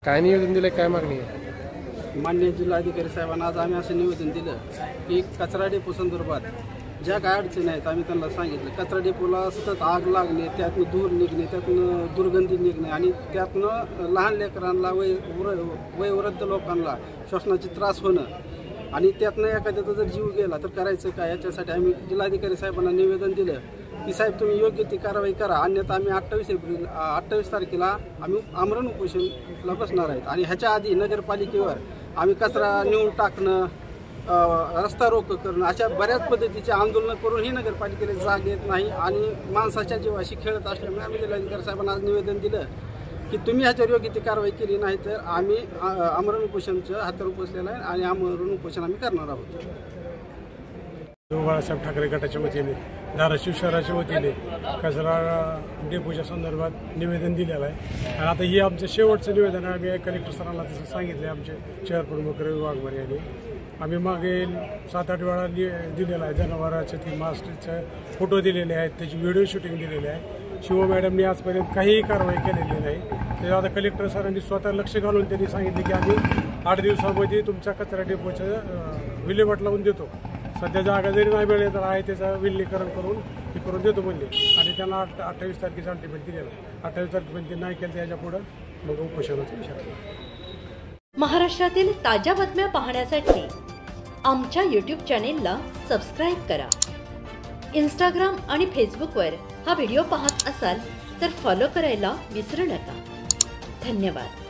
काय निवेदन दिलं, काय मागणी आहे? माननीय जिल्हाधिकारी साहेबांना आज आम्ही असं निवेदन दिलं की कचरा डेपो संदर्भात ज्या काय अडचणी आहेत आम्ही त्यांना सांगितलं. कचरा डेपोला सतत आग लागणे, त्यातनं धूर निघणे, त्यातनं दुर्गंधी निघणे आणि त्यातनं लहान लेकरांना वयोवृद्ध लोकांना श्वसनाचे त्रास होणं आणि त्यातनं एखाद्याचा जर जीव गेला तर करायचं काय, याच्यासाठी आम्ही जिल्हाधिकारी साहेबांना निवेदन दिलं की साहेब तुम्ही योग्य ती कारवाई करा, अन्यथा आम्ही 28 तारखेला आम्ही आमरण उपोषणला बसणार आहेत. आणि ह्याच्या आधी नगरपालिकेवर आम्ही कचरा नेऊन टाकणं, रस्ता रोको करणं अशा बऱ्याच पद्धतीचे आंदोलनं करूनही नगरपालिकेला जाग येत नाही आणि माणसाच्या जीवाशी खेळत असल्यामुळे आम्ही जिल्हाधिकारी साहेबांना आज निवेदन दिलं की तुम्ही ह्याच्यावर योग्य ती कारवाई केली नाही तर आम्ही आमरण उपोषणचं हातावर उपोसलेलं आहे आणि आमरण उपोषण आम्ही करणार आहोत. बाळासाहेब ठाकरे गटाच्या वतीने धाराशिव शहराच्या वतीने कचरा डेपोच्या संदर्भात निवेदन दिलेलं आहे आणि आता हे आमचं शेवटचं निवेदन आहे. आम्ही कलेक्टर सरांना तसं सांगितलं आहे आमचे शहर प्रमुख रवी वाघमारे यांनी. आम्ही मागील 7-8 वेळा दिलेला आहे. जनावरांचे ती मास्टरचे फोटो दिलेले आहेत, त्याची व्हिडिओ शूटिंग दिलेली आहे. शिव मॅडमनी आजपर्यंत काहीही कारवाई केलेली नाही. ते आता कलेक्टर सरांनी स्वतः लक्ष घालून त्यांनी सांगितले की आम्ही 8 दिवसामध्ये तुमच्या कचरा डेपोचं विल्हेवाट लावून देतो. सध्या जागा जरी नाही मिळाली तर आहे त्याचं विलीनीकरण करून हे करून देतो म्हणले आणि त्यांना 28 तारखेचा अल्टिमेट दिलेला. 28 तारखेपर्यंत ते नाही केलं तर याच्या पुढं मग उपोषणाचा इशारा. महाराष्ट्रातील ताज्या बातम्या पाहण्यासाठी आमच्या YouTube चॅनेलला सबस्क्राईब करा. इंस्टाग्राम आणि फेसबुकवर हा व्हिडिओ पाहत असाल तर फॉलो करायला विसरू नका. धन्यवाद.